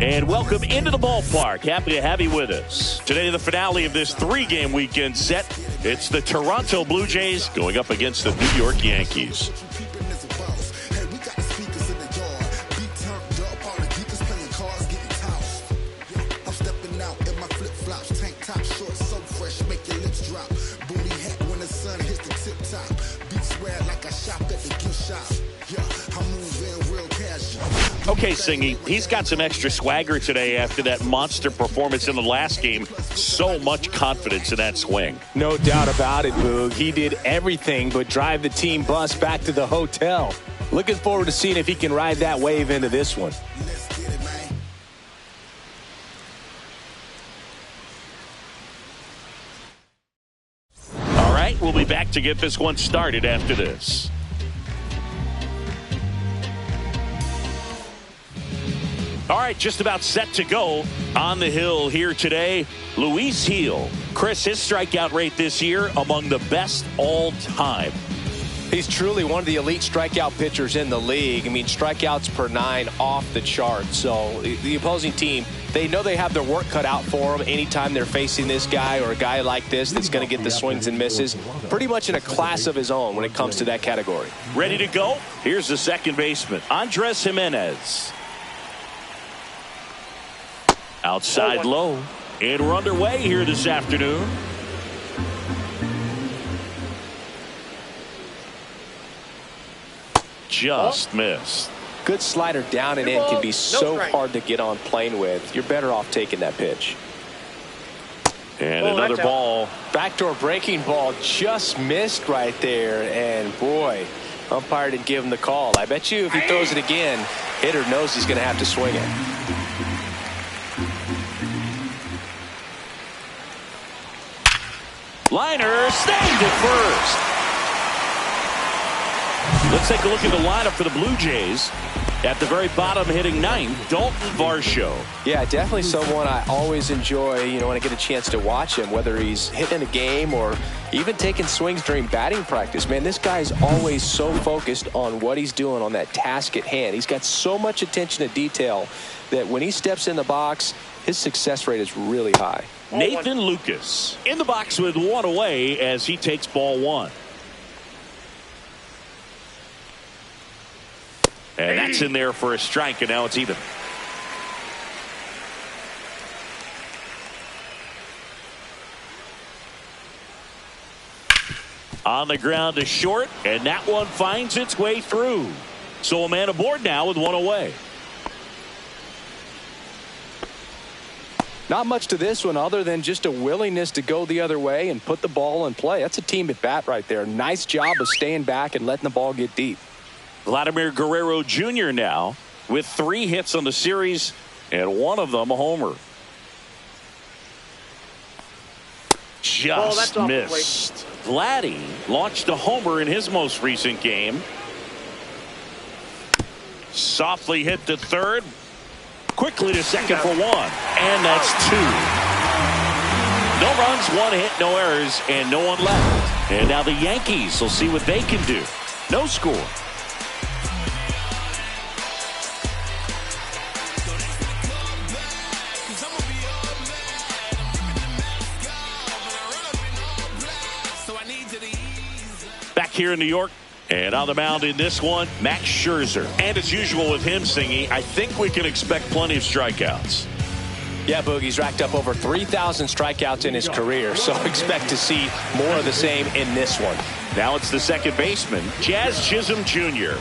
And welcome into the ballpark. Happy to have you with us. Today, the finale of this 3-game weekend set. It's the Toronto Blue Jays going up against the New York Yankees. Okay, Singy, he's got some extra swagger today after that monster performance in the last game. So much confidence in that swing. No doubt about it, Boog. He did everything but drive the team bus back to the hotel. Looking forward to seeing if he can ride that wave into this one. All right, we'll be back to get this one started after this. All right, just about set to go on the hill here today. Luis Gil. Chris, his strikeout rate this year among the best all time. He's truly one of the elite strikeout pitchers in the league. I mean, strikeouts per 9 off the chart. So the opposing team, they know they have their work cut out for them anytime they're facing this guy or a guy like this that's going to get the swings and misses. Pretty much in a class of his own when it comes to that category. Ready to go? Here's the second baseman, Andres Gimenez. Outside low, and we're underway here this afternoon. Just missed. Good slider down and in can be so hard to get on plane with. You're better off taking that pitch. And another ball. Backdoor breaking ball just missed right there. And boy, umpire didn't give him the call. I bet you if he throws it again, hitter knows he's going to have to swing it. Liner snagged at first. Let's take a look at the lineup for the Blue Jays. At the very bottom, hitting 9th, Dalton Varsho. Yeah, definitely someone I always enjoy, when I get a chance to watch him, whether he's hitting a game or even taking swings during batting practice. Man, this guy's always so focused on what he's doing on that task at hand. He's got so much attention to detail that when he steps in the box, his success rate is really high. Nathan Lucas in the box with one away as he takes ball 1. And that's in there for a strike, and now it's even. On the ground to short, and that one finds its way through. So a man aboard now with one away. Not much to this one other than just a willingness to go the other way and put the ball in play. That's a team at bat right there. Nice job of staying back and letting the ball get deep. Vladimir Guerrero Jr. now with 3 hits on the series and one of them a homer. Just missed. Vladdy launched a homer in his most recent game. Softly hit to third. Quickly to second for 1. And that's 2. No runs, 1 hit, no errors, and no one left. And now the Yankees will see what they can do. No score. Back here in New York. And on the mound in this one, Max Scherzer. And as usual with him singing, I think we can expect plenty of strikeouts. Yeah, Boogie's racked up over 3,000 strikeouts in his career, so expect to see more of the same in this one. Now it's the second baseman, Jazz Chisholm Jr.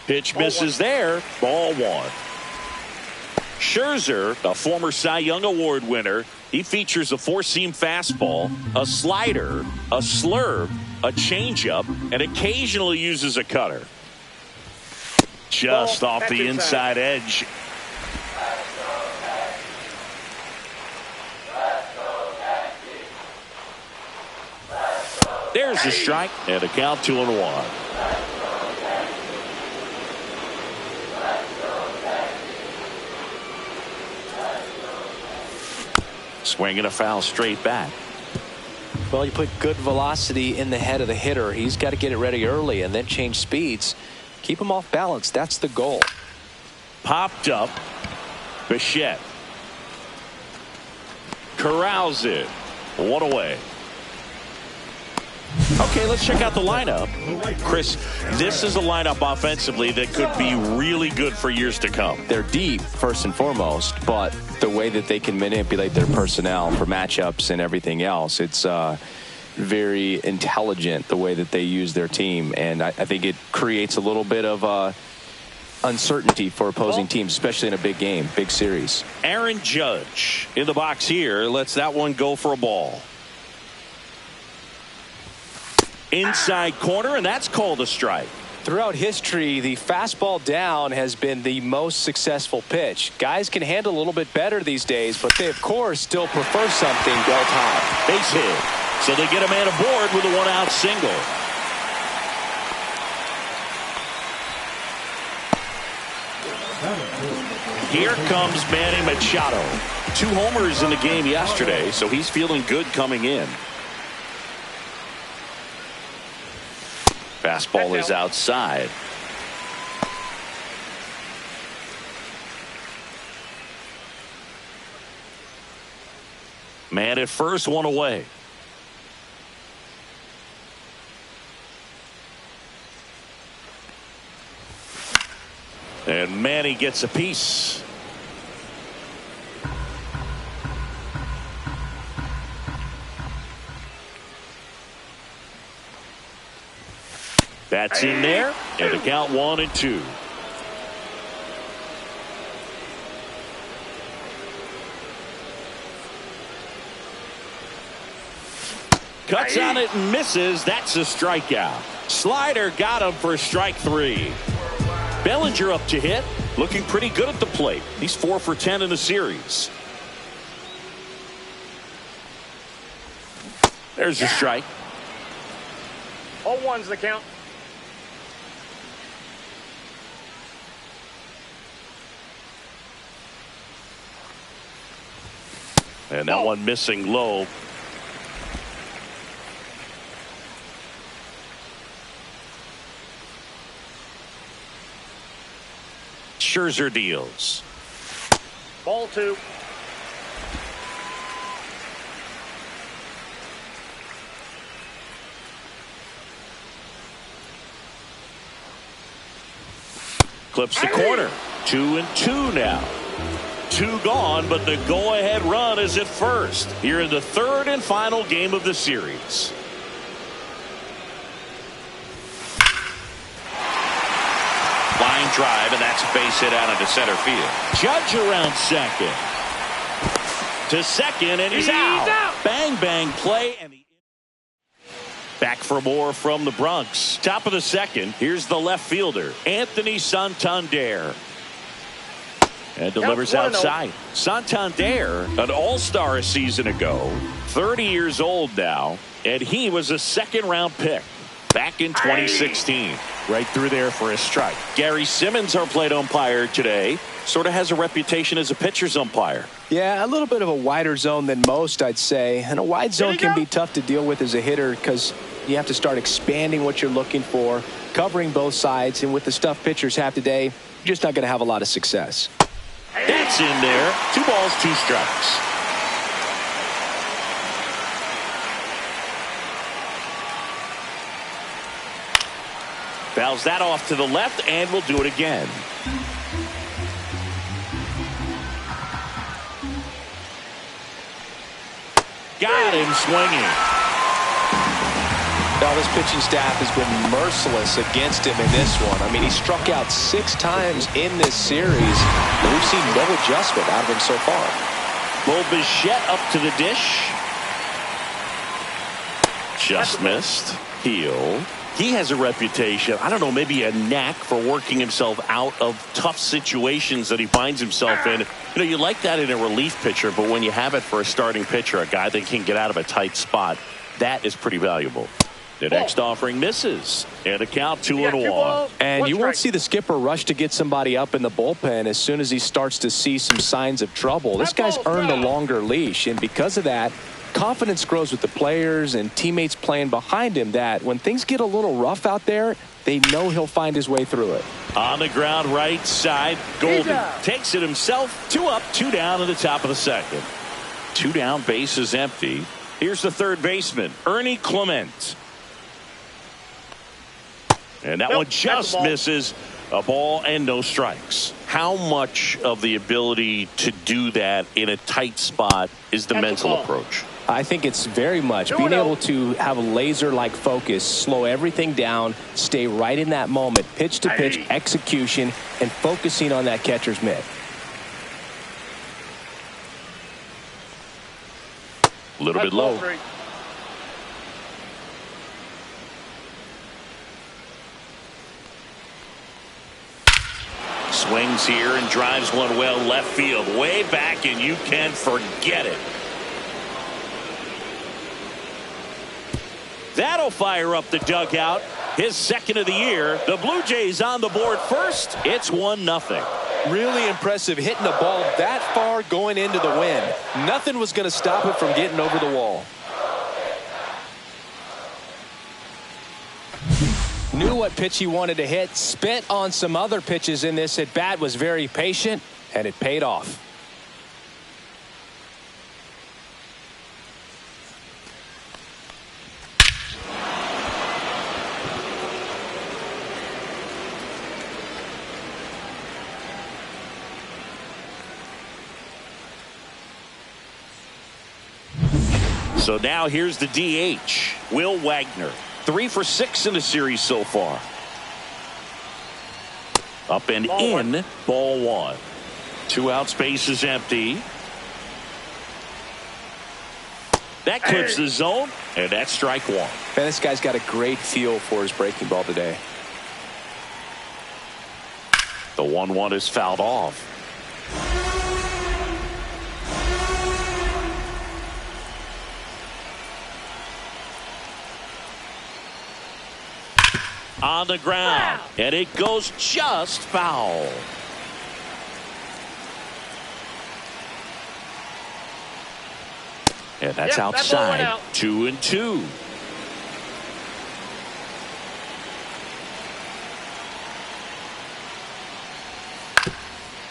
Pitch misses there. Ball 1. Scherzer, a former Cy Young Award winner, he features a 4-seam fastball, a slider, a slurve, a changeup, and occasionally uses a cutter. Just off the inside edge. There's a strike and a count 2-1. Swinging a foul straight back. Well, you put good velocity in the head of the hitter. He's got to get it ready early and then change speeds. Keep him off balance. That's the goal. Popped up. Bichette corrals it. 1 away. Okay, let's check out the lineup. Chris, this is a lineup offensively that could be really good for years to come. They're deep, first and foremost, but the way that they can manipulate their personnel for matchups and everything else, it's very intelligent the way that they use their team. And I think it creates a little bit of uncertainty for opposing teams, especially in a big game, big series. Aaron Judge in the box here lets that one go for a ball. Inside corner, and that's called a strike. Throughout history, the fastball down has been the most successful pitch. Guys can handle a little bit better these days, but they, of course, still prefer something belt high. Base hit. So they get a man aboard with a 1-out single. Here comes Manny Machado. 2 homers in the game yesterday, so he's feeling good coming in. Fastball is outside. Man at first, 1 away. And Manny gets a piece. That's in there, and the count 1-2. Cuts on it and misses. That's a strikeout. Slider got him for strike 3. Bellinger up to hit, looking pretty good at the plate. He's 4 for 10 in the series. There's a strike. 0-1's the count. And that one missing low. Scherzer deals. Ball 2. Clips the corner. 2-2 now. 2 gone, but the go-ahead run is at first. Here in the third and final game of the series. Line drive, and that's a base hit out into center field. Judge around second. To second, and he's out. Bang, bang play. And back for more from the Bronx. Top of the second. Here's the left fielder, Anthony Santander. And delivers outside. Santander, an all-star a season ago. 30 years old now. And he was a second-round pick back in 2016. Right through there for a strike. Gary Simmons, our plate umpire today, sort of has a reputation as a pitcher's umpire. Yeah, a little bit of a wider zone than most, I'd say. And a wide zone can be tough to deal with as a hitter because you have to start expanding what you're looking for, covering both sides. And with the stuff pitchers have today, you're just not going to have a lot of success. That's in there. 2 balls, 2 strikes. Fouls that off to the left, and we'll do it again. Got him swinging. Now, this pitching staff has been merciless against him in this one. I mean, he struck out 6 times in this series, and we've seen no adjustment out of him so far. Bo Bichette up to the dish. Just missed. Heel. He has a reputation, I don't know, maybe a knack for working himself out of tough situations that he finds himself in. You know, you like that in a relief pitcher, but when you have it for a starting pitcher, a guy that can get out of a tight spot, that is pretty valuable. The next offering misses, and a count 2-1. And you won't see the skipper rush to get somebody up in the bullpen as soon as he starts to see some signs of trouble. This guy's earned a longer leash, and because of that, confidence grows with the players and teammates playing behind him that when things get a little rough out there, they know he'll find his way through it. On the ground right side, Golden takes it himself. 2 up, 2 down in the top of the second. 2 down, base is empty. Here's the third baseman, Ernie Clement. And that one just misses. A ball and no strikes. How much of the ability to do that in a tight spot is the mental approach? I think it's very much being able to have a laser-like focus, slow everything down, stay right in that moment, pitch-to-pitch execution, and focusing on that catcher's mitt. A little bit low. Swings here and drives one well left field, way back, and you can forget it. That'll fire up the dugout. His second of the year. The Blue Jays on the board first. It's 1-0. Really impressive hitting the ball that far going into the wind. Nothing was going to stop it from getting over the wall. Knew what pitch he wanted to hit. Spent on some other pitches in this at bat. Was very patient, and it paid off. So now here's the DH, Will Wagner. 3 for 6 in the series so far. Up and in, ball 1. 2 outs, base is empty. That clips the zone, and that's strike 1. Man, this guy's got a great feel for his breaking ball today. The 1-1 is fouled off. On the ground, and it goes just foul. And that's outside. 2-2.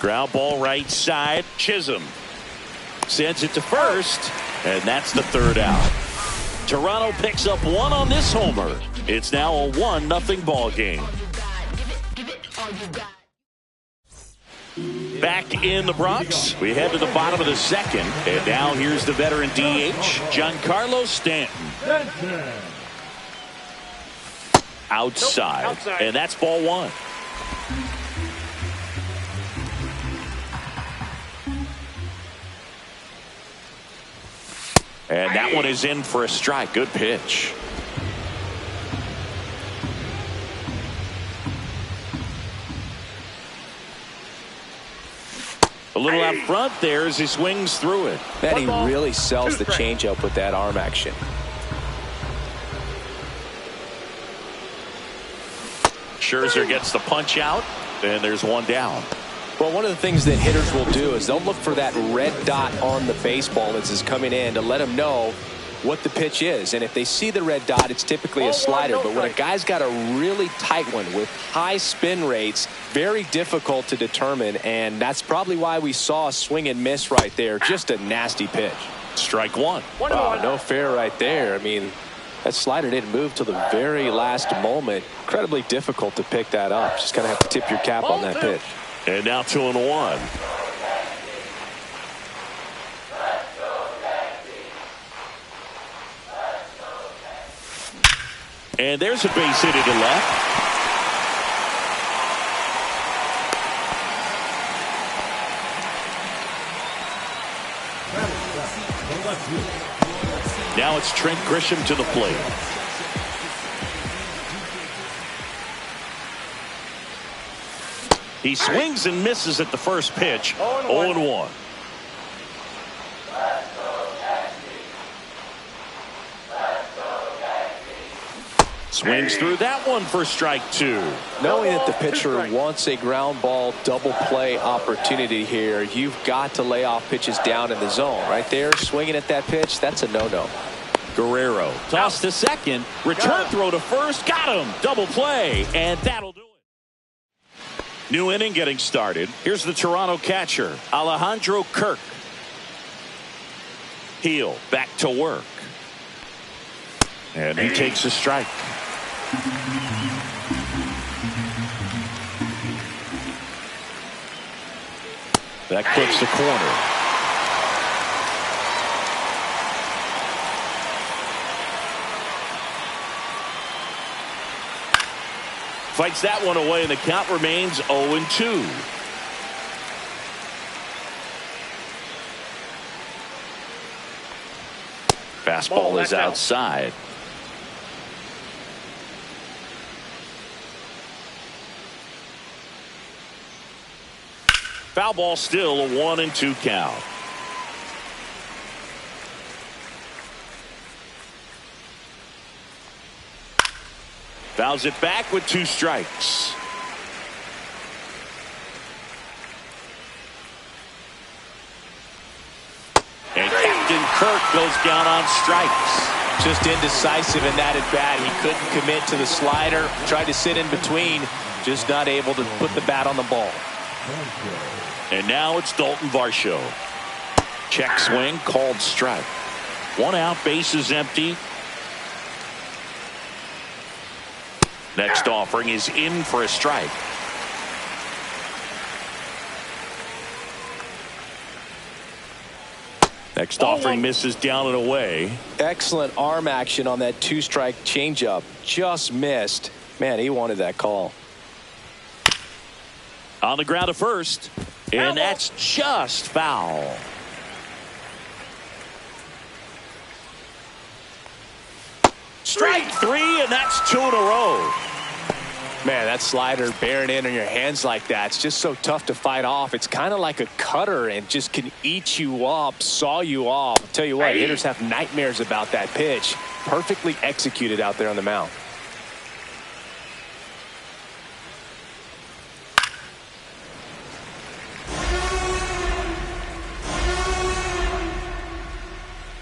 Ground ball right side. Chisholm sends it to first, and that's the third out. Toronto picks up 1 on this homer. It's now a 1-0 ball game. Back in the Bronx, we head to the bottom of the second. And now here's the veteran DH, Giancarlo Stanton. Outside. And that's ball one. And that one is in for a strike. Good pitch. A little out front there as he swings through it. Man, he really sells the changeup with that arm action. Scherzer gets the punch out, and there's one down. Well, one of the things that hitters will do is they'll look for that red dot on the baseball as it's coming in to let them know what the pitch is. And if they see the red dot, it's typically a slider. But when a guy's got a really tight one with high spin rates, very difficult to determine. And that's probably why we saw a swing and miss right there. Just a nasty pitch. Strike one. Wow, no fair right there. I mean, that slider didn't move till the very last moment. Incredibly difficult to pick that up. Just kind of have to tip your cap on that pitch. And now 2-1. And there's a base hit to left. Now it's Trent Grisham to the plate. He swings and misses at the first pitch. 0-1. Swings through that one for strike two. Knowing that the pitcher wants a ground ball double play opportunity here, you've got to lay off pitches down in the zone. Right there, swinging at that pitch, that's a no-no. Guerrero toss to second, return throw to first, got him, double play, and that'll do it. New inning getting started. Here's the Toronto catcher, Alejandro Kirk. Heel back to work. And he takes a strike. That clips the corner. Fights that one away, and the count remains 0-2. Fastball is outside. Foul ball, still a 1-2 count. Fouls it back with 2 strikes. And Captain Kirk goes down on strikes. Just indecisive in that at bat. He couldn't commit to the slider. Tried to sit in between. Just not able to put the bat on the ball. And now it's Dalton Varsho. Check swing, called strike. 1 out, bases empty. Next offering is in for a strike. Next offering misses down and away. Excellent arm action on that 2-strike changeup. Just missed. Man, he wanted that call. On the ground to first. And that's just foul. Strike 3, and that's 2 in a row. Man, that slider bearing in on your hands like that, it's just so tough to fight off. It's kind of like a cutter and just can eat you up, saw you off. I'll tell you what, hitters have nightmares about that pitch. Perfectly executed out there on the mound.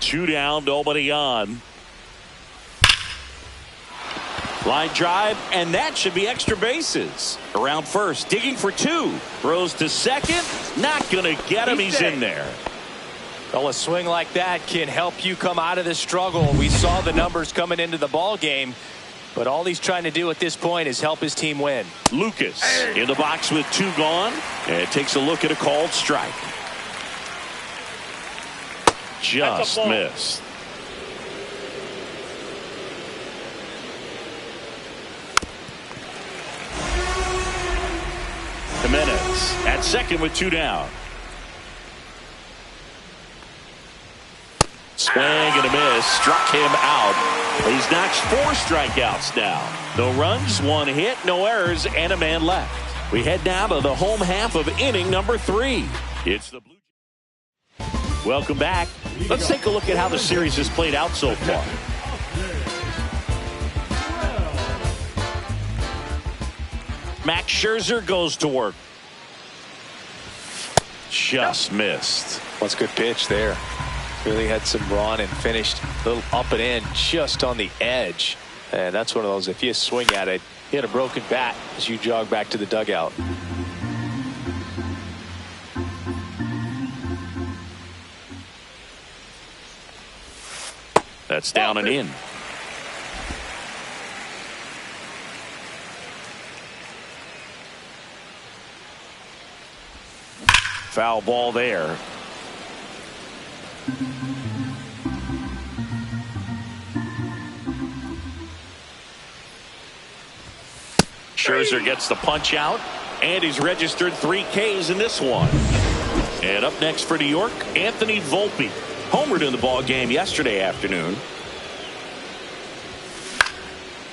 Two down, nobody on. Line drive, and that should be extra bases. Around first, digging for 2. Throws to second, not going to get him. He's in there. Well, a swing like that can help you come out of this struggle. We saw the numbers coming into the ball game. But all he's trying to do at this point is help his team win. Lucas in the box with 2 gone, and takes a look at a called strike. Just missed. Jimenez at second with 2 down. Swing and a miss. Struck him out. He's notched 4 strikeouts now. No runs, 1 hit, no errors, and a man left. We head now to the home half of inning number 3. It's the Blue Jays. Welcome back. Let's take a look at how the series has played out so far. Max Scherzer goes to work. Just missed. What's a good pitch there. Really had some run and finished a little up and in just on the edge. And that's one of those, if you swing at it, you hit a broken bat as you jog back to the dugout. That's down and in. Foul ball there. Scherzer gets the punch out, and he's registered 3 Ks in this one. And up next for New York, Anthony Volpe. Homered in the ball game yesterday afternoon.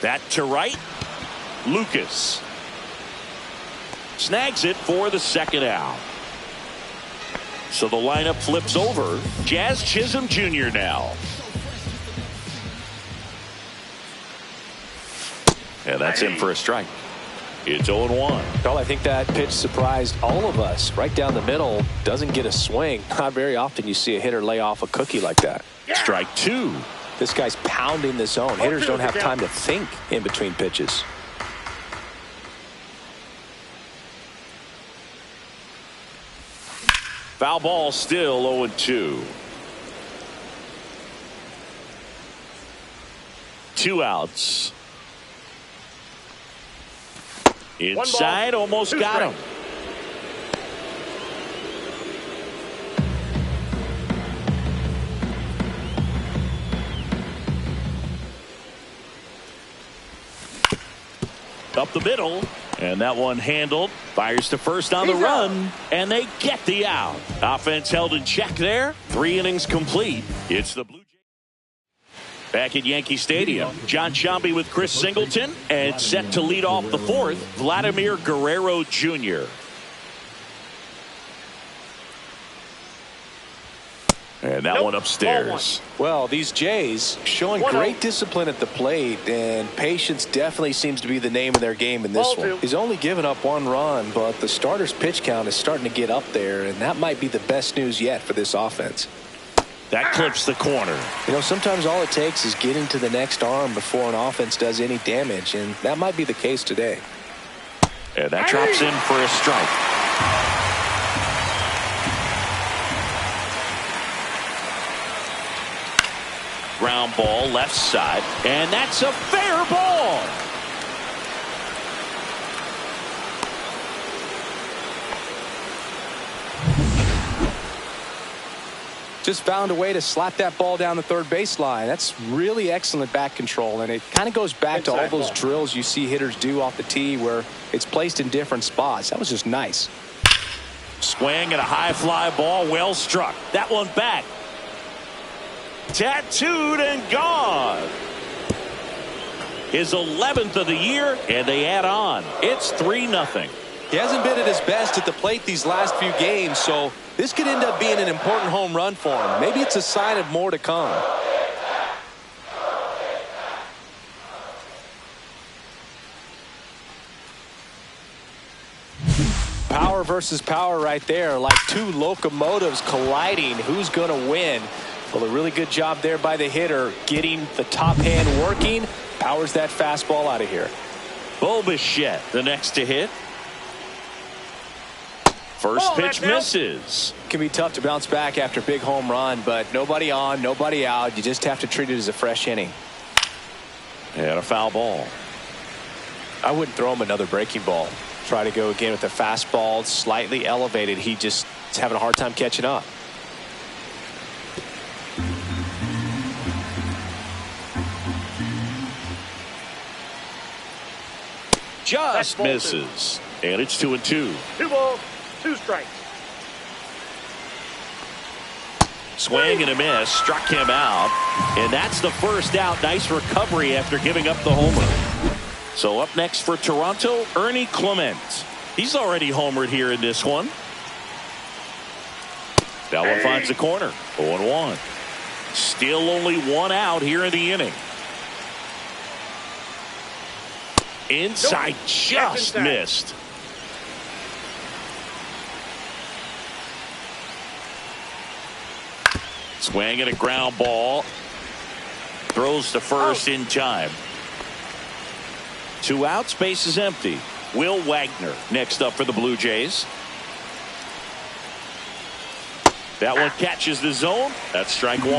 That to right. Lucas snags it for the 2nd out. So the lineup flips over. Jazz Chisholm Jr. now. And that's in for a strike. It's 0-1. Well, I think that pitch surprised all of us. Right down the middle, doesn't get a swing. Not very often you see a hitter lay off a cookie like that. Strike 2. This guy's pounding the zone. Hitters don't have time to think in between pitches. Foul ball, still 0-2. 2 outs. Inside, almost got him. Up the middle, and that one handled. Fires to first on the run, and they get the out. Offense held in check there. 3 innings complete. It's the Blue Jays. Back at Yankee Stadium, John Sciambi with Chris Singleton, and set to lead off the 4th, Vladimir Guerrero Jr. And that one upstairs. Well, these Jays showing great discipline at the plate, and patience definitely seems to be the name of their game in this one. He's only given up 1 run, but the starter's pitch count is starting to get up there, and that might be the best news yet for this offense. That clips the corner. You know, sometimes all it takes is getting to the next arm before an offense does any damage, and that might be the case today. And that drops in for a strike. Ground ball left side, and that's a fair ball. Just found a way to slap that ball down the 3rd baseline. That's really excellent bat control, and it kind of goes back to all those drills you see hitters do off the tee where it's placed in different spots. That was just nice. Swing and a high fly ball, well struck. That one back. Tattooed and gone. His 11th of the year, and they add on. It's 3-0. He hasn't been at his best at the plate these last few games, so this could end up being an important home run for him. Maybe it's a sign of more to come. Power versus power right there, like 2 locomotives colliding. Who's going to win? Well, a really good job there by the hitter, getting the top hand working. Powers that fastball out of here. Bo Bichette, the next to hit. First pitch misses. It can be tough to bounce back after a big home run, but nobody on, nobody out. You just have to treat it as a fresh inning. And a foul ball. I wouldn't throw him another breaking ball. Try to go again with the fastball, slightly elevated. He just is having a hard time catching up. Just misses. And it's 2-2. 2 balls, 2 strikes. Swing and a miss. Struck him out. And that's the first out. Nice recovery after giving up the homer. So up next for Toronto, Ernie Clement. He's already homered here in this one. That one finds the corner. 0-1. Still only 1 out here in the inning. Inside, just missed. Swing and a ground ball. Throws to first in time. 2 outs, base is empty. Will Wagner next up for the Blue Jays. That one catches the zone. That's strike 1.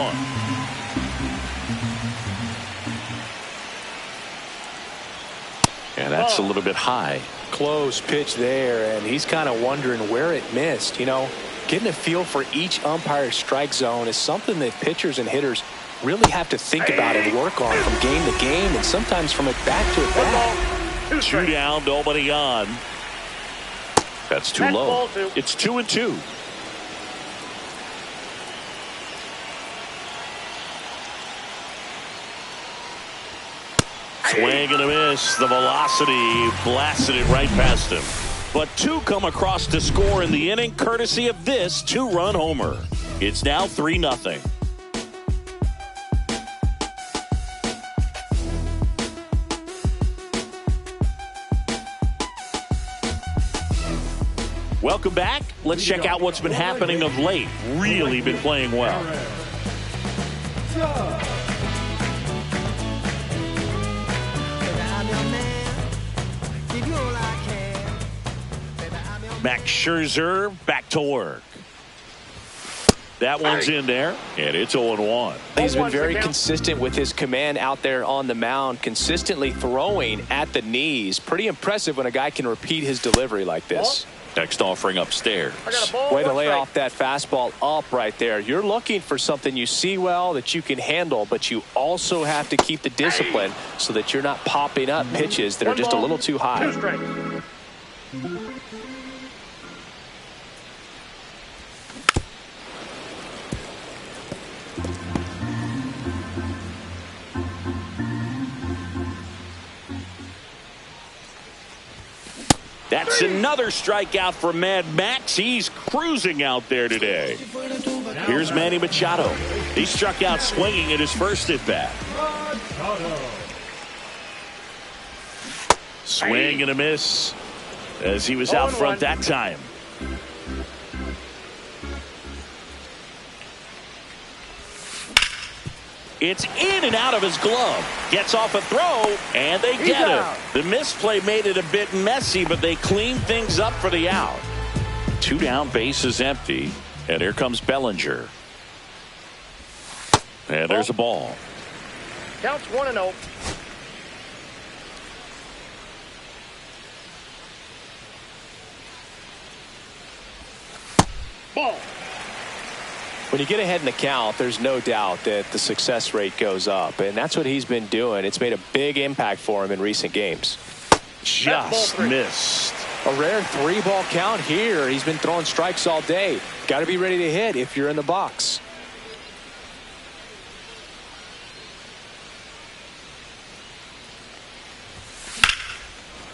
And that's a little bit high. Close pitch there, and he's kind of wondering where it missed. You know, getting a feel for each umpire's strike zone is something that pitchers and hitters really have to think about and work on from game to game, and sometimes from at bat to at bat. 2 down, nobody on. That's too low. It's 2-2. Swing and a miss. The velocity blasted it right past him. But 2 come across to score in the inning, courtesy of this 2-run homer. It's now 3-0. Welcome back. Let's check out what's been happening of late. Really been playing well. Max Scherzer back to work. That one's in there, and it's 0-1. He's been very consistent with his command out there on the mound, consistently throwing at the knees. Pretty impressive when a guy can repeat his delivery like this. Next offering upstairs. Way to lay off that fastball up right there. You're looking for something you see well that you can handle, but you also have to keep the discipline so that you're not popping up pitches that are just a little too high. That's another strikeout for Mad Max. He's cruising out there today. Here's Manny Machado. He struck out swinging at his first at bat. Swing and a miss as he was out front that time. It's in and out of his glove. Gets off a throw, and they get it. The misplay made it a bit messy, but they cleaned things up for the out. 2 down, base is empty, and here comes Bellinger. And there's a ball. Counts 1-0. Ball. When you get ahead in the count, there's no doubt that the success rate goes up, and that's what he's been doing. It's made a big impact for him in recent games. Just missed. A rare 3-ball count here. He's been throwing strikes all day. Got to be ready to hit if you're in the box.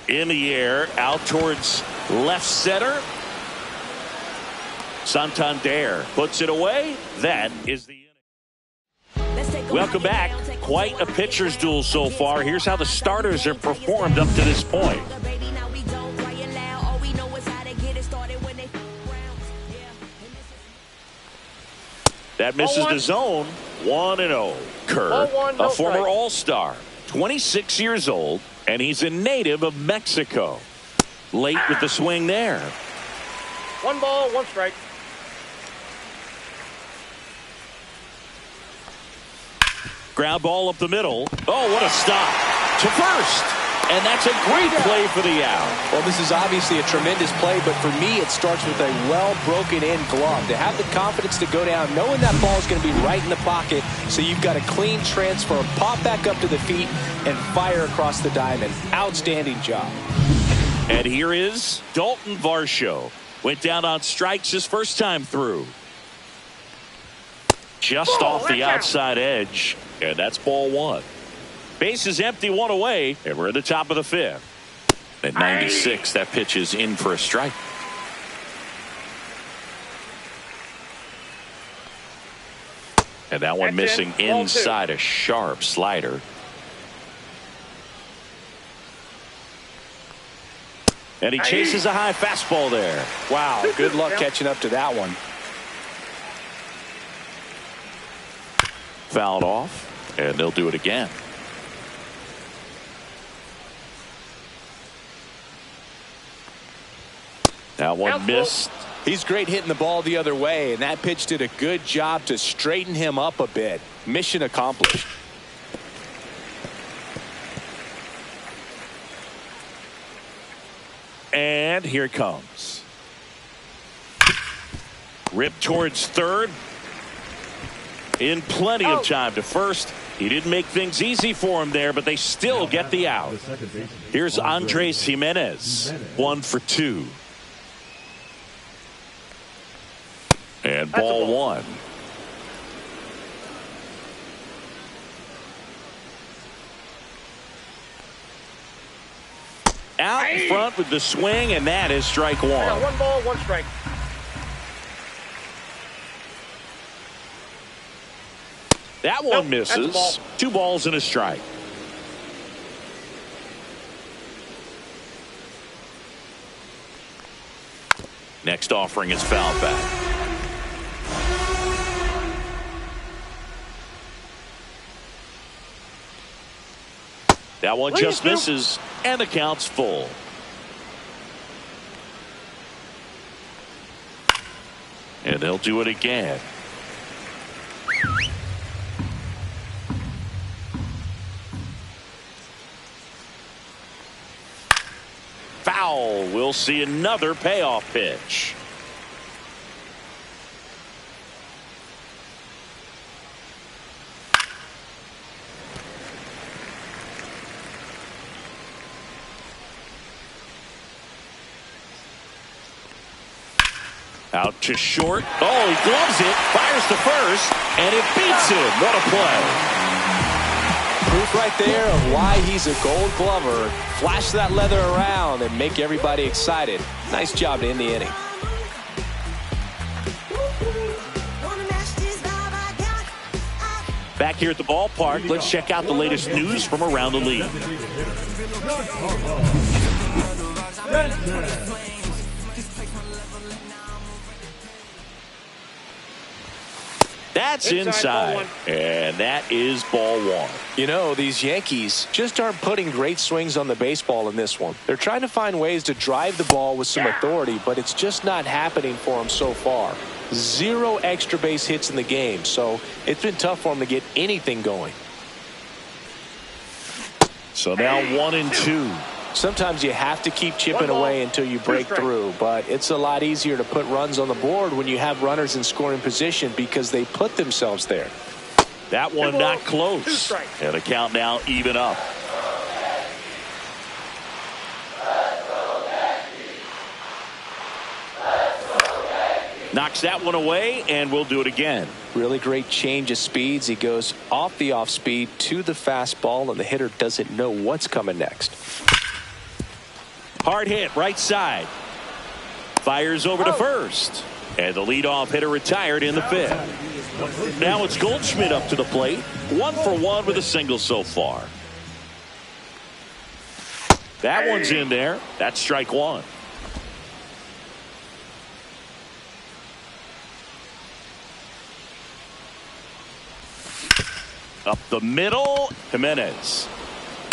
In the air, out towards left center. Santander puts it away. That is the inning. Welcome back. Quite a pitcher's duel so far. Here's how the starters have performed up to this point. That misses the zone. 1-0. Kerr, a former All-Star, 26 years old, and he's a native of Mexico. Late with the swing there. 1 ball, 1 strike. Ground ball up the middle. Oh, what a stop to first. And that's a great play for the out. Well, this is obviously a tremendous play, but for me, it starts with a well-broken-in glove. To have the confidence to go down, knowing that ball is going to be right in the pocket, so you've got a clean transfer, pop back up to the feet, and fire across the diamond. Outstanding job. And here is Dalton Varsho. Went down on strikes his first time through. Just off the outside edge, and that's ball one. Base is empty, one away, and we're at the top of the fifth. At 96, that pitch is in for a strike. And that one missing inside, a sharp slider. And he chases a high fastball there. Wow, good luck catching up to that one. Fouled off, and they'll do it again. That one missed. He's great hitting the ball the other way, and that pitch did a good job to straighten him up a bit. Mission accomplished. And here it comes. Ripped towards third. In plenty of time to first. He didn't make things easy for him there, but they still get the out. Here's Andres Jimenez. 1 for 2. And ball one. Out in front with the swing, and that is strike one. One ball, one strike. That one misses. 2 balls and a strike. Next offering is fouled back. That one just misses, and the count's full. And they'll do it again. Foul. We'll see another payoff pitch. Out to short. Oh, he gloves it, fires to first, and it beats him. What a play. Proof right there of why he's a gold glover. Flash that leather around and make everybody excited. Nice job to end the inning. Back here at the ballpark, let's check out the latest news from around the league. That's inside, and that is ball one. You know, these Yankees just aren't putting great swings on the baseball in this one. They're trying to find ways to drive the ball with some authority, but it's just not happening for them so far. 0 extra base hits in the game, so it's been tough for them to get anything going. So now 1-2. Sometimes you have to keep chipping away until you break through, but it's a lot easier to put runs on the board when you have runners in scoring position because they put themselves there. That one not close. And the count now even up. Knocks that one away, and we'll do it again. Really great change of speeds. He goes off the off speed to the fastball, and the hitter doesn't know what's coming next. Hard hit, right side. Fires over to first. And the leadoff hitter retired in the fifth. Now it's Goldschmidt up to the plate. 1 for 1 with a single so far. That one's in there. That's strike one. Up the middle, Jimenez.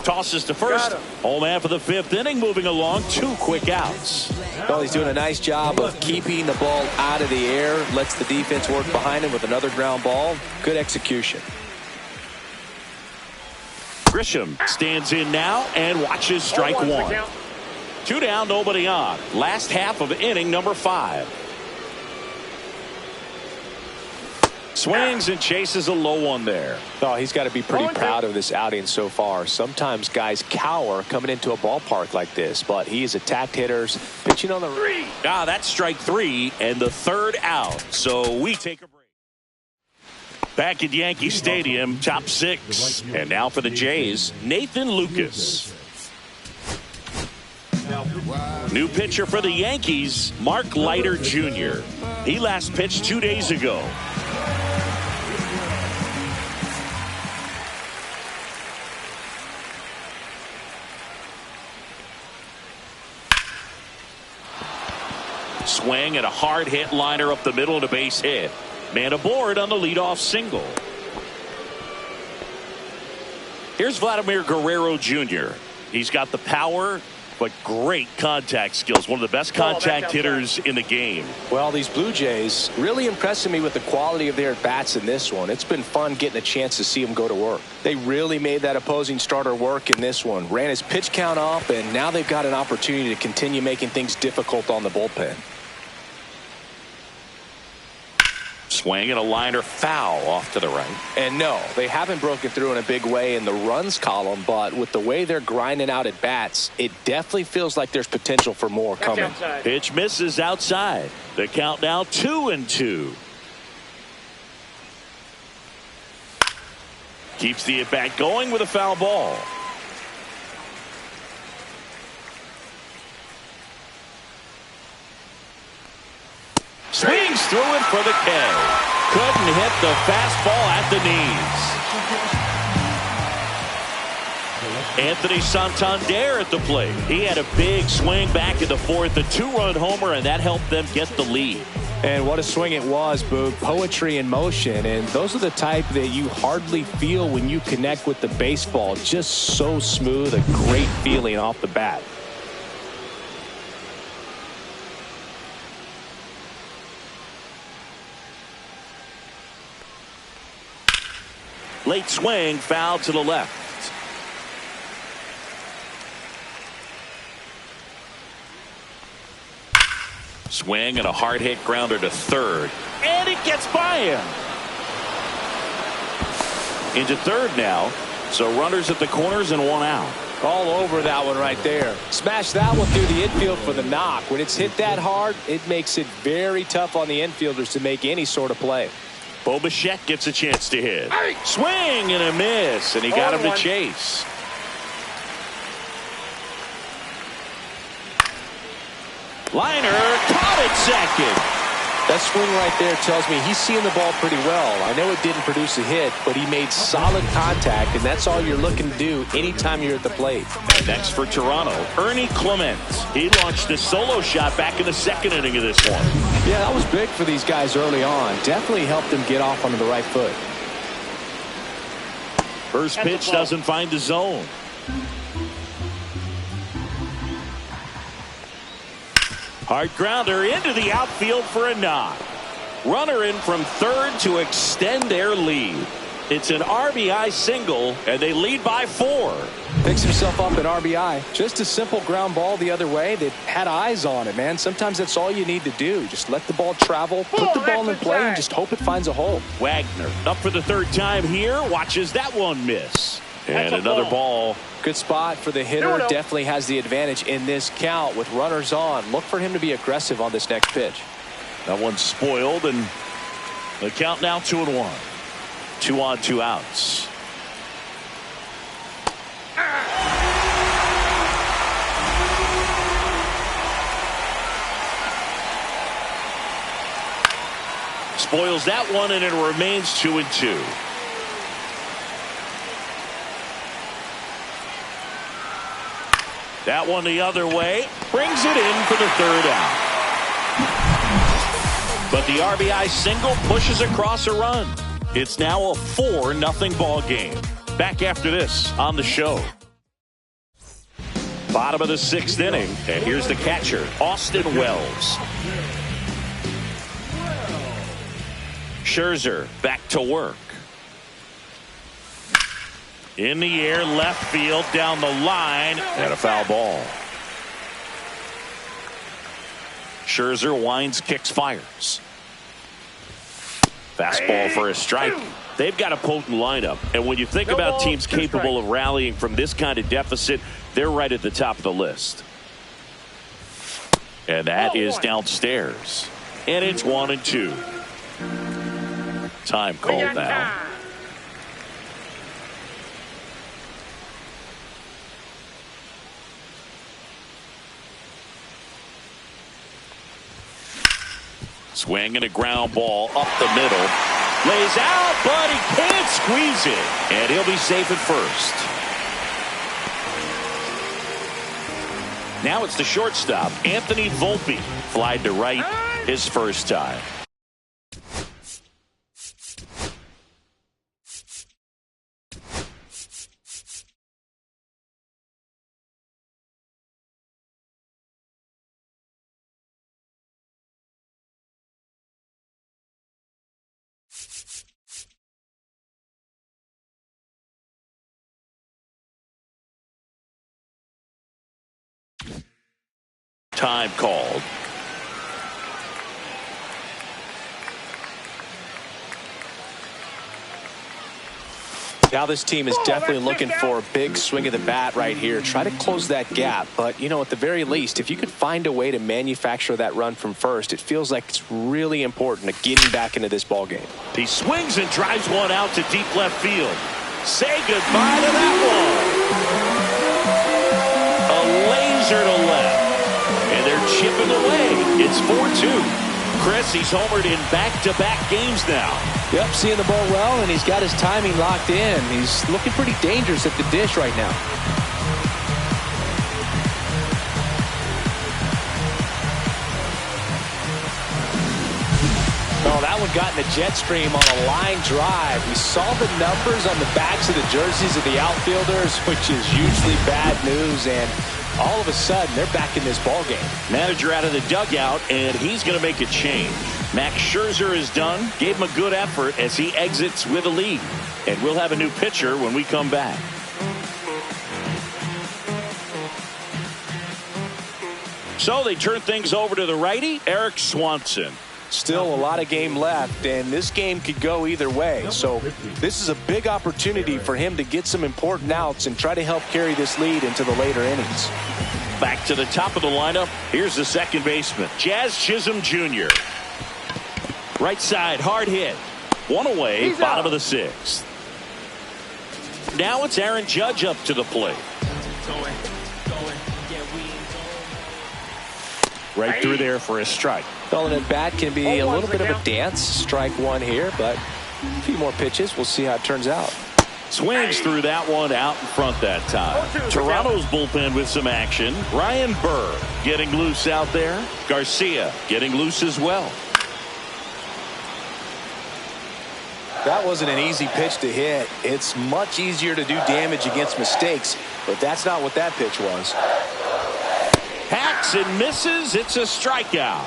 Tosses to first. Home man for the fifth inning, moving along. 2 quick outs. Well, he's doing a nice job of keeping the ball out of the air. Lets the defense work behind him with another ground ball. Good execution. Grisham stands in now and watches strike 0-1 one. count. 2 down, nobody on. Last half of inning number 5. Swings and chases a low one there. Oh, he's got to be pretty proud of this outing so far. Sometimes guys cower coming into a ballpark like this, but he has attacked hitters, pitching on the Three. That's strike 3 and the 3rd out. So we take a break. Back at Yankee Stadium, top 6. And now for the Jays, Nathan Lucas. New pitcher for the Yankees, Mark Leiter Jr. He last pitched 2 days ago. Swing and a hard hit liner up the middle and a base hit. Man aboard on the leadoff single. Here's Vladimir Guerrero Jr. He's got the power, but great contact skills. One of the best contact hitters in the game. Well, these Blue Jays really impressing me with the quality of their bats in this one. It's been fun getting a chance to see them go to work. They really made that opposing starter work in this one. Ran his pitch count up, and now they've got an opportunity to continue making things difficult on the bullpen. Swing and a liner foul off to the right. And no, they haven't broken through in a big way in the runs column, but with the way they're grinding out at bats, it definitely feels like there's potential for more coming. Outside. Pitch misses outside. The count now 2-2. Keeps the at-bat going with a foul ball. Swings through it for the K. Couldn't hit the fastball at the knees. Anthony Santander at the plate. He had a big swing back in the 4th, a 2-run homer, and that helped them get the lead. And what a swing it was, Boog. Poetry in motion, and those are the type that you hardly feel when you connect with the baseball. Just so smooth, a great feeling off the bat. Late swing, foul to the left. Swing and a hard hit grounder to 3rd. And it gets by him. Into 3rd now. So runners at the corners and 1 out. All over that one right there. Smash that one through the infield for the knock. When it's hit that hard, it makes it very tough on the infielders to make any sort of play. Bo Bichette gets a chance to hit. Swing and a miss, and he got him to chase. Liner caught it second. That swing right there tells me he's seeing the ball pretty well. I know it didn't produce a hit, but he made solid contact, and that's all you're looking to do anytime you're at the plate. Next for Toronto, Ernie Clement. He launched a solo shot back in the 2nd inning of this one. Yeah, that was big for these guys early on. Definitely helped them get off onto the right foot. First pitch doesn't find the zone. Hard grounder into the outfield for a knock. Runner in from 3rd to extend their lead. It's an RBI single, and they lead by 4. Picks himself up at RBI. Just a simple ground ball the other way that had eyes on it, man. Sometimes that's all you need to do. Just let the ball travel, put the ball in play, and just hope it finds a hole. Wagner up for the 3rd time here. Watches that one miss. And another ball. Good spot for the hitter. Definitely has the advantage in this count with runners on. Look for him to be aggressive on this next pitch. That one's spoiled, and the count now 2-1. 2 on, 2 outs. Spoils that one, and it remains 2-2. That one the other way. Brings it in for the 3rd out. But the RBI single pushes across a run. It's now a 4-0 ball game. Back after this on the show. Bottom of the 6th inning. And here's the catcher, Austin Wells. Scherzer back to work. In the air, left field, down the line, and a foul ball. Scherzer winds, kicks, fires. Fastball for a strike. They've got a potent lineup, and when you think about teams capable of rallying from this kind of deficit, they're right at the top of the list. And that is downstairs. And it's 1-2. Time called now. Swing and a ground ball up the middle. Lays out, but he can't squeeze it. And he'll be safe at first. Now it's the shortstop, Anthony Volpe. Flied to right his first time. Time called. Now this team is definitely looking for a big swing of the bat right here. Try to close that gap. But, you know, at the very least, if you could find a way to manufacture that run from first, it feels like it's really important to getting back into this ball game. He swings and drives one out to deep left field. Say goodbye to that one. A laser to left. And they're chipping away. It's 4-2. Chris, he's homered in back-to-back games now. Yep, seeing the ball well, and he's got his timing locked in. He's looking pretty dangerous at the dish right now. Oh, that one got in the jet stream on a line drive. We saw the numbers on the backs of the jerseys of the outfielders, which is usually bad news, and all of a sudden, they're back in this ball game. Manager out of the dugout, and he's going to make a change. Max Scherzer is done. Gave him a good effort as he exits with a lead. And we'll have a new pitcher when we come back. So they turn things over to the righty, Eric Swanson. Still a lot of game left, and this game could go either way. So this is a big opportunity for him to get some important outs and try to help carry this lead into the later innings. Back to the top of the lineup. Here's the second baseman, Jazz Chisholm Jr. Right side, hard hit. One away, bottom of the sixth. Now it's Aaron Judge up to the plate. Right through there for a strike. Calling it bat can be a little bit of a dance. Strike one here, but a few more pitches. We'll see how it turns out. Swings through that one out in front that time. Toronto's bullpen with some action. Ryan Burr getting loose out there. Garcia getting loose as well. That wasn't an easy pitch to hit. It's much easier to do damage against mistakes, but that's not what that pitch was. Hacks and misses. It's a strikeout.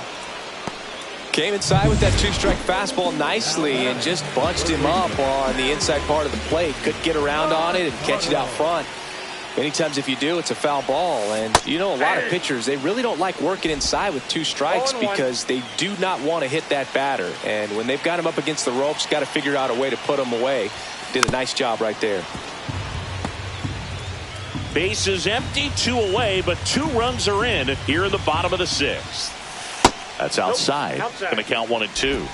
Came inside with that two-strike fastball nicely and just bunched him up on the inside part of the plate. Couldn't get around on it and catch it out front. Many times if you do, it's a foul ball. And you know, a lot of pitchers, they really don't like working inside with two strikes because they do not want to hit that batter. And when they've got him up against the ropes, got to figure out a way to put him away. Did a nice job right there. Base is empty, two away, but 2 runs are in here in the bottom of the sixth. That's outside. Going to count 1 and 2.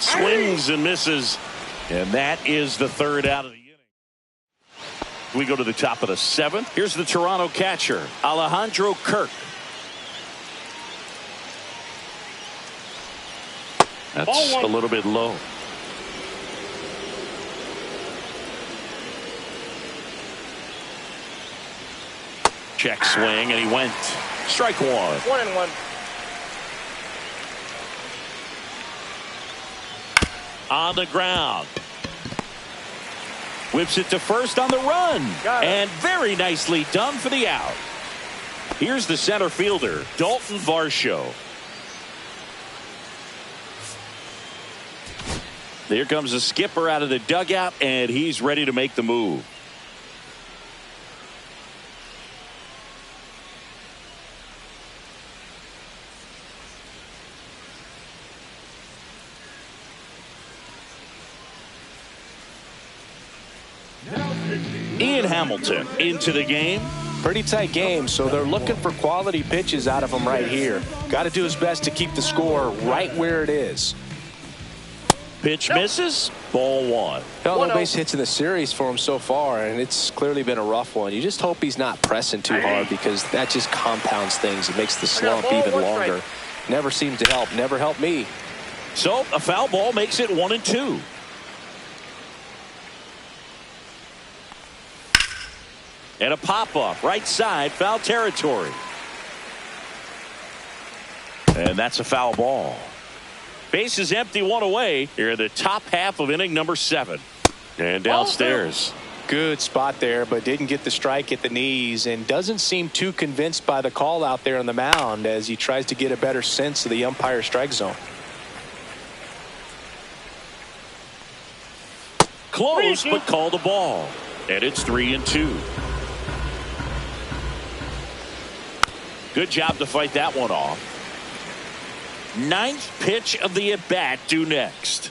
Swings and misses. And that is the third out of the inning. We go to the top of the 7th. Here's the Toronto catcher, Alejandro Kirk. That's a little bit low. Check swing, and he went. Strike one. 1-1. On the ground. Whips it to first on the run. And very nicely done for the out. Here's the center fielder, Dalton Varsho. Here comes the skipper out of the dugout, and he's ready to make the move. Ian Hamilton into the game. Pretty tight game, so they're looking for quality pitches out of him right here. Got to do his best to keep the score right where it is. Pitch misses. Ball one. No base hits in the series for him so far, and it's clearly been a rough one. You just hope he's not pressing too hard, because that just compounds things. It makes the slump even longer. Never seems to help. Never helped me. So a foul ball makes it 1-2. And a pop-up right side, foul territory. And that's a foul ball. Base is empty, one away. Here in the top half of inning number 7. And downstairs. Good spot there, but didn't get the strike at the knees, and doesn't seem too convinced by the call out there on the mound as he tries to get a better sense of the umpire strike zone. Close, but called the ball. And it's 3-2. Good job to fight that one off. 9th pitch of the at-bat due next.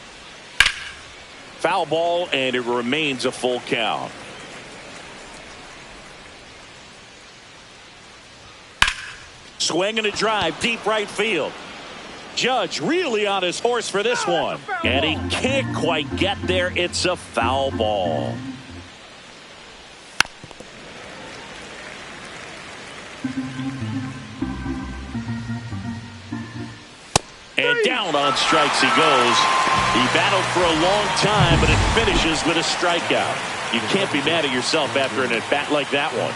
Foul ball, and it remains a full count. Swing and a drive, deep right field. Judge really on his horse for this one. And he can't quite get there. It's a foul ball. And down on strikes he goes. He battled for a long time, but it finishes with a strikeout. You can't be mad at yourself after an at-bat like that one.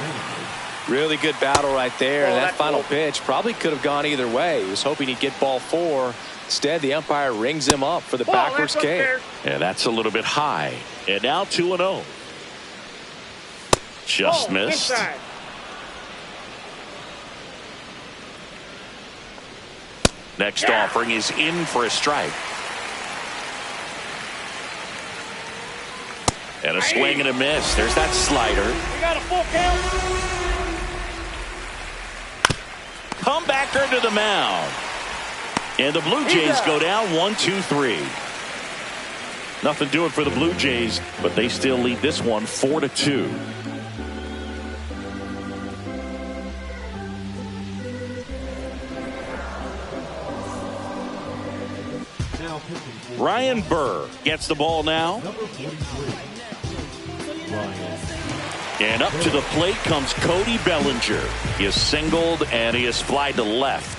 Really good battle right there. And that final pitch probably could have gone either way. He was hoping he'd get ball 4. Instead, the umpire rings him up for the backwards K. And that's a little bit high. And now 2-0. Just missed. Inside. Next offering is in for a strike. And a swing and a miss. There's that slider. We got a full count. Comebacker to the mound. And the Blue Jays go down 1-2-3. Nothing doing for the Blue Jays, but they still lead this one 4-2. Ryan Burr gets the ball now. And up to the plate comes Cody Bellinger. He is singled and he is flied to left.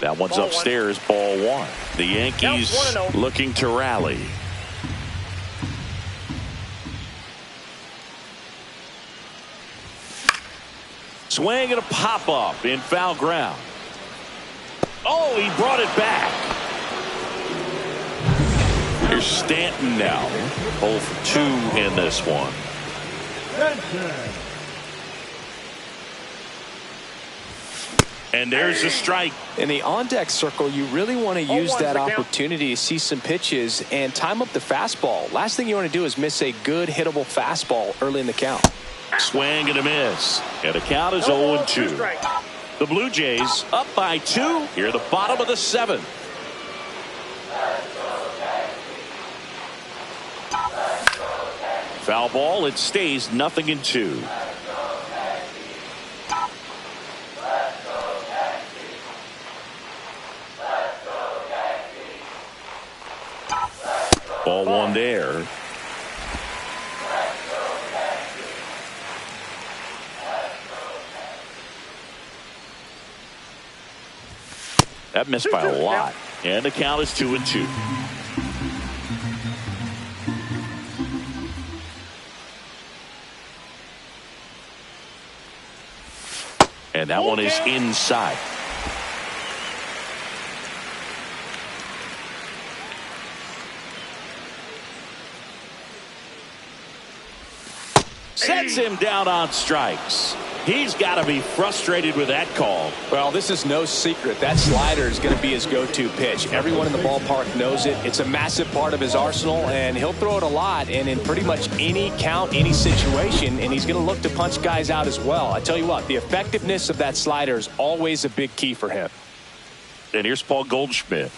That one's upstairs, ball 1. The Yankees looking to rally. Swing and a pop-up in foul ground. Oh, he brought it back. Here's Stanton now. 0 for 2 in this one. And there's a strike. In the on-deck circle, you really want to use that opportunity to see some pitches and time up the fastball. Last thing you want to do is miss a good hittable fastball early in the count. Swing and a miss. And the count is 0-2. The Blue Jays up by 2 here at the bottom of the 7th. Foul ball. It stays 0-2. Ball 1 there. That missed by a lot. And the count is 2-2. And that one is inside. Sets him down on strikes. He's got to be frustrated with that call. Well, this is no secret. That slider is going to be his go-to pitch. Everyone in the ballpark knows it. It's a massive part of his arsenal, and he'll throw it a lot and in pretty much any count, any situation, and he's going to look to punch guys out as well. I tell you what, the effectiveness of that slider is always a big key for him. And here's Paul Goldschmidt.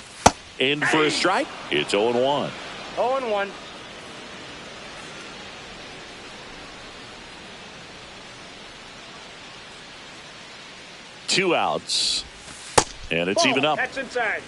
In for a strike. It's 0-1. 0-1. Two outs. And it's even up. That's inside.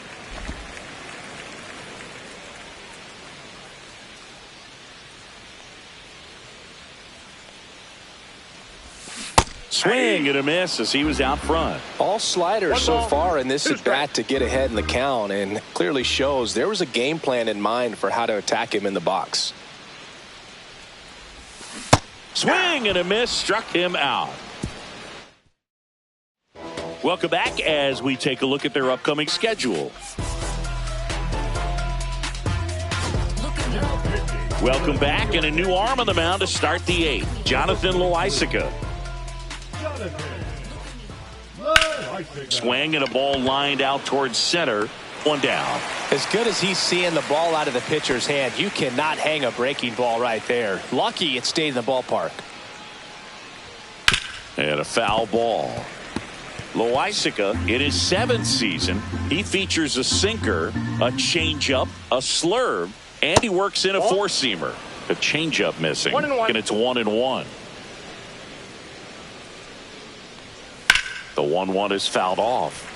Swing and a miss as he was out front. All sliders so far in this at-bat to get ahead in the count, and clearly shows there was a game plan in mind for how to attack him in the box. Swing and a miss, struck him out. Welcome back as we take a look at their upcoming schedule. Welcome back, and a new arm on the mound to start the eighth. Jonathan Loaisiga. Swing and a ball lined out towards center. One down. As good as he's seeing the ball out of the pitcher's hand, you cannot hang a breaking ball right there. Lucky it stayed in the ballpark. And a foul ball. Loaisiga, in his seventh season, he features a sinker, a changeup, a slurve, and he works in a four-seamer. A changeup missing, 1-1. and it's 1-1. The 1-1 is fouled off.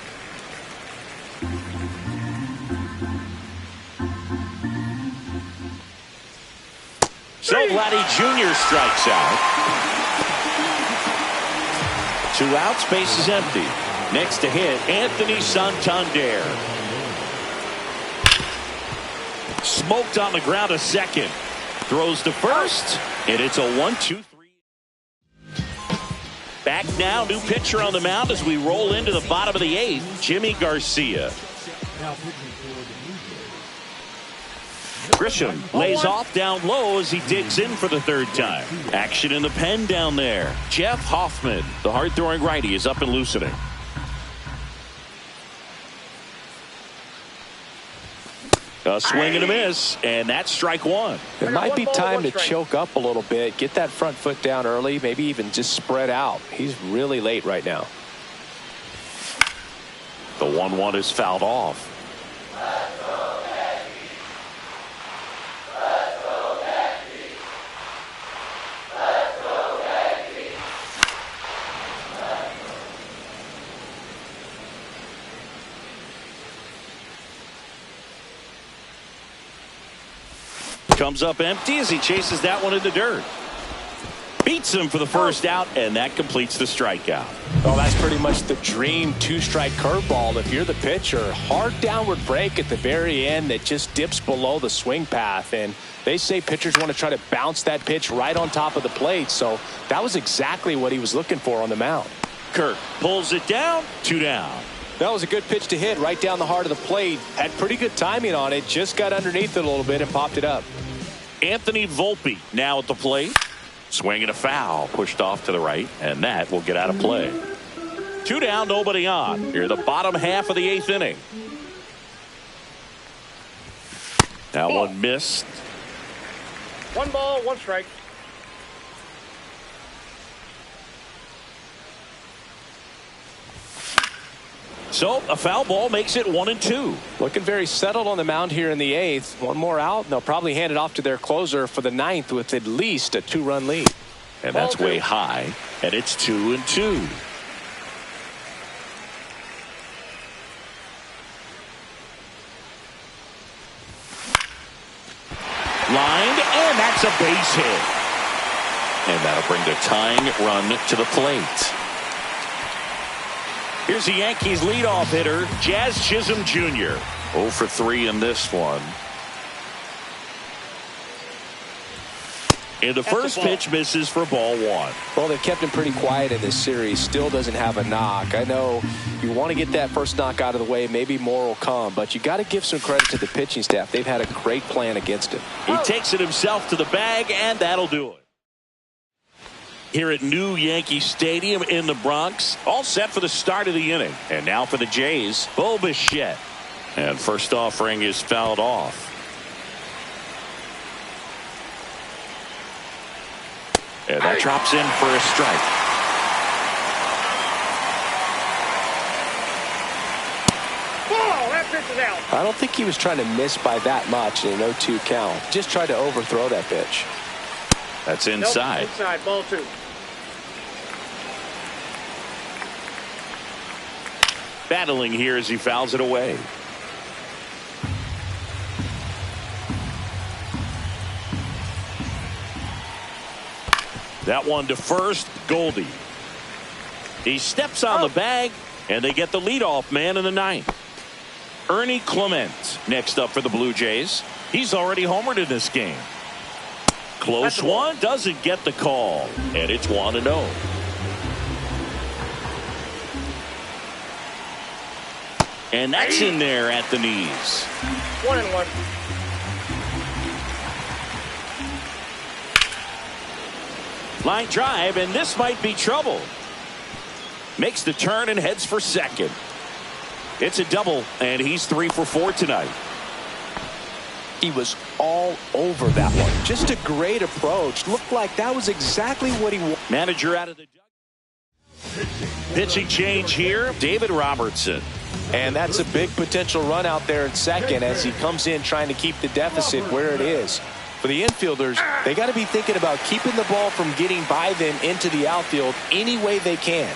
So Vladdy Jr. strikes out. 2 outs, base is empty. Next to hit, Anthony Santander. Smoked on the ground a second. Throws to first, and it's a 1-2-3. Back now, new pitcher on the mound as we roll into the bottom of the eighth, Jimmy Garcia. Grisham lays off down low as he digs in for the third time. Action in the pen down there. Jeff Hoffman, the hard-throwing righty, is up and loosening. A swing and a miss, and that's strike one. It might be time to choke up a little bit, get that front foot down early, maybe even just spread out. He's really late right now. The 1-1 is fouled off. Comes up empty as he chases that one in the dirt. Beats him for the first out, and that completes the strikeout. Well, that's pretty much the dream two-strike curveball. If you're the pitcher, hard downward break at the very end that just dips below the swing path. And they say pitchers want to try to bounce that pitch right on top of the plate. So that was exactly what he was looking for on the mound. Kirk pulls it down, 2 down. That was a good pitch to hit right down the heart of the plate. Had pretty good timing on it. Just got underneath it a little bit and popped it up. Anthony Volpe now at the plate. Swinging a foul, pushed off to the right, and that will get out of play. 2 down, nobody on. Here, the bottom half of the 8th inning. Now one missed. 1 ball, 1 strike. So a foul ball makes it 1-2. Looking very settled on the mound here in the 8th. One more out, and they'll probably hand it off to their closer for the 9th with at least a 2-run lead. And that's way high, and it's 2-2. Lined, and that's a base hit. And that'll bring the tying run to the plate. Here's the Yankees leadoff hitter, Jazz Chisholm Jr. 0 for 3 in this one. And the first pitch misses for ball 1. Well, they've kept him pretty quiet in this series. Still doesn't have a knock. I know you want to get that first knock out of the way. Maybe more will come. But you got to give some credit to the pitching staff. They've had a great plan against him. He takes it himself to the bag, and that'll do it. Here at New Yankee Stadium in the Bronx. All set for the start of the inning. And now for the Jays, Bo Bichette. And first offering is fouled off. And that drops in for a strike. Oh, that pitch is out. I don't think he was trying to miss by that much in an 0-2 count. Just tried to overthrow that pitch. That's inside. Nope, inside, ball 2. Battling here as he fouls it away. That one to first, Goldie. He steps on the bag, and they get the leadoff man in the ninth. Ernie Clement next up for the Blue Jays. He's already homered in this game. Close one, doesn't get the call, and it's 1-0. And that's in there at the knees. 1-1. Line drive, and this might be trouble. Makes the turn and heads for second. It's a double, and he's 3 for 4 tonight. He was all over that one. Just a great approach. Looked like that was exactly what he wanted. Manager out of the pitching change here, David Robertson. And that's a big potential run out there in second as he comes in trying to keep the deficit where it is. For the infielders, they got to be thinking about keeping the ball from getting by them into the outfield any way they can.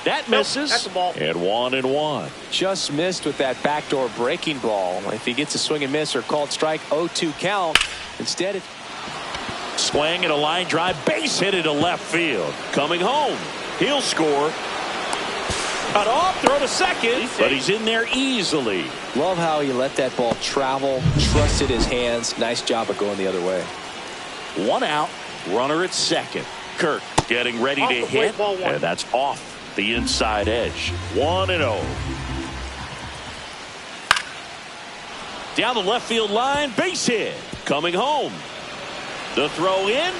That misses. That's a ball. And 1-1. Just missed with that backdoor breaking ball. If he gets a swing and miss or called strike, 0-2 count. Instead, it's Swing and a line drive, base hit into left field. Coming home, he'll score. Cut off, throw to second, but he's in there easily. Love how he let that ball travel, trusted his hands. Nice job of going the other way. 1 out, runner at second. Kirk getting ready Off to the plate, hit, ball 1. and that's off the inside edge. 1-0. Down the left field line, base hit. Coming home. The throw in.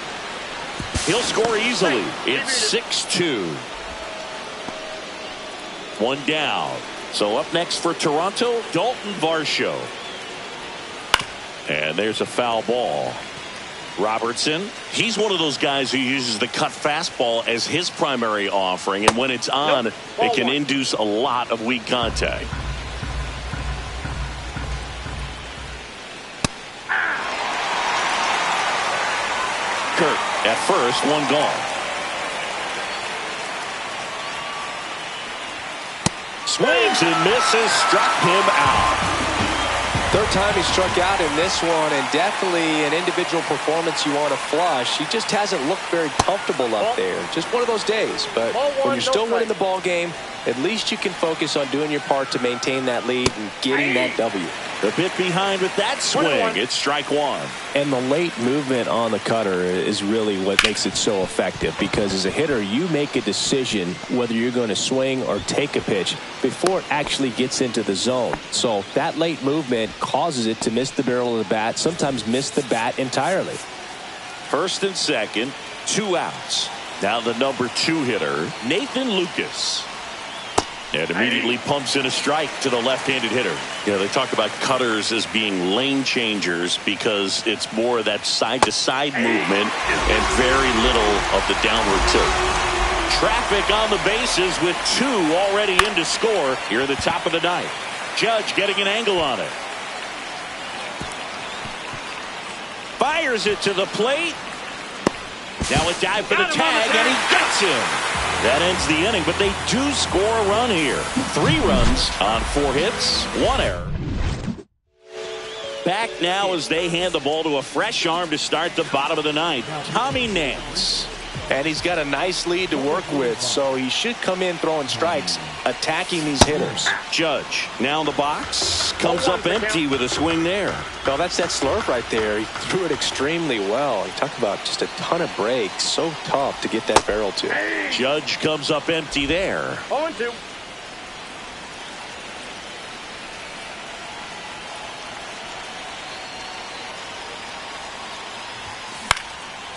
He'll score easily. It's 6-2. 1 down. So up next for Toronto, Dalton Varsho. And there's a foul ball. Robertson, he's one of those guys who uses the cut fastball as his primary offering, and when it's on, it can induce a lot of weak contact. Kirk at first, 1 gone. Swings and misses, struck him out. Third time he struck out in this one, and definitely an individual performance you want to flush. He just hasn't looked very comfortable up there. Just one of those days. But when you're still winning the ball game, at least you can focus on doing your part to maintain that lead and getting that W. A bit behind with that swing. It's strike 1. And the late movement on the cutter is really what makes it so effective, because as a hitter, you make a decision whether you're going to swing or take a pitch before it actually gets into the zone. So that late movement causes it to miss the barrel of the bat, sometimes miss the bat entirely. First and second, 2 outs. Now the number 2 hitter, Nathan Lucas. And immediately pumps in a strike to the left-handed hitter. You know, they talk about cutters as being lane changers because it's more of that side-to-side movement and very little of the downward tilt. Traffic on the bases with 2 already in to score here at the top of the ninth. Judge getting an angle on it. Fires it to the plate. Now a dive for the tag, and he gets him. That ends the inning, but they do score a run here. 3 runs on 4 hits, 1 error. Back now as they hand the ball to a fresh arm to start the bottom of the ninth, Tommy Nance. And he's got a nice lead to work with, so he should come in throwing strikes, attacking these hitters. Judge now in the box, comes up empty with a swing there. Well, that's that slurve right there. He threw it extremely well. He talked about just a ton of breaks. So tough to get that barrel to. Judge comes up empty there. 0-2.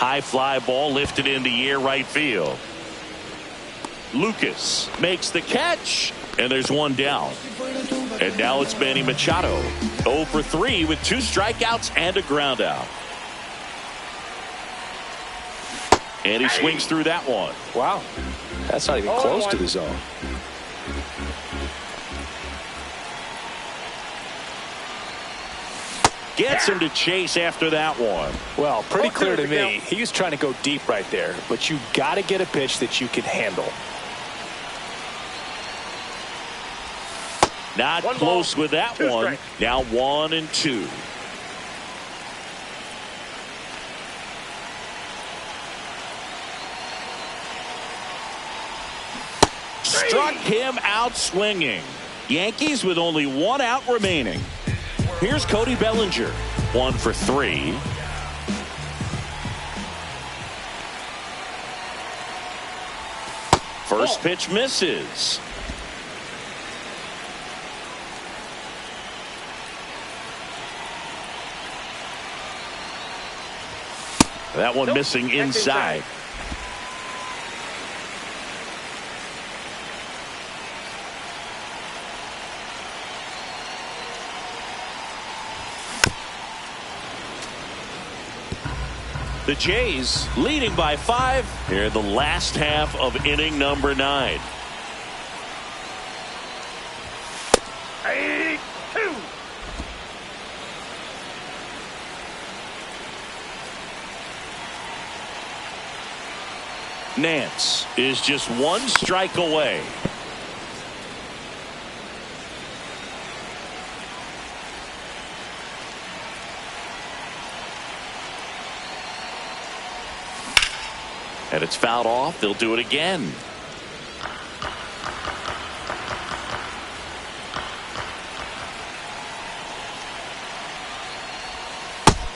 High fly ball lifted in the air right field. Lucas makes the catch, and there's one down. And now it's Manny Machado. 0 for 3 with 2 strikeouts and a ground out. And he swings through that one. Wow. That's not even close to the zone. Gets him to chase after that one. Well, pretty clear to me. He was trying to go deep right there, but you got to get a pitch that you can handle. Not close with that one. Now 1-2. Struck him out swinging. Yankees with only 1 out remaining. Here's Cody Bellinger. 1 for 3. First pitch misses. That one missing inside. The Jays leading by 5 here in the last half of inning number 9. 8-2. Nance is just 1 strike away. And it's fouled off. They'll do it again.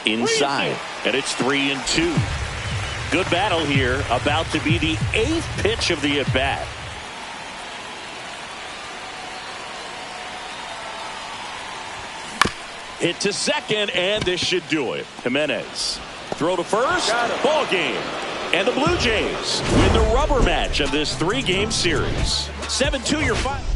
Inside. And it's 3-2. Good battle here. About to be the 8th pitch of the at-bat. Hit to second, and this should do it. Jimenez. Throw to first. Ball game. And the Blue Jays win the rubber match of this 3-game series. 7-2 your final.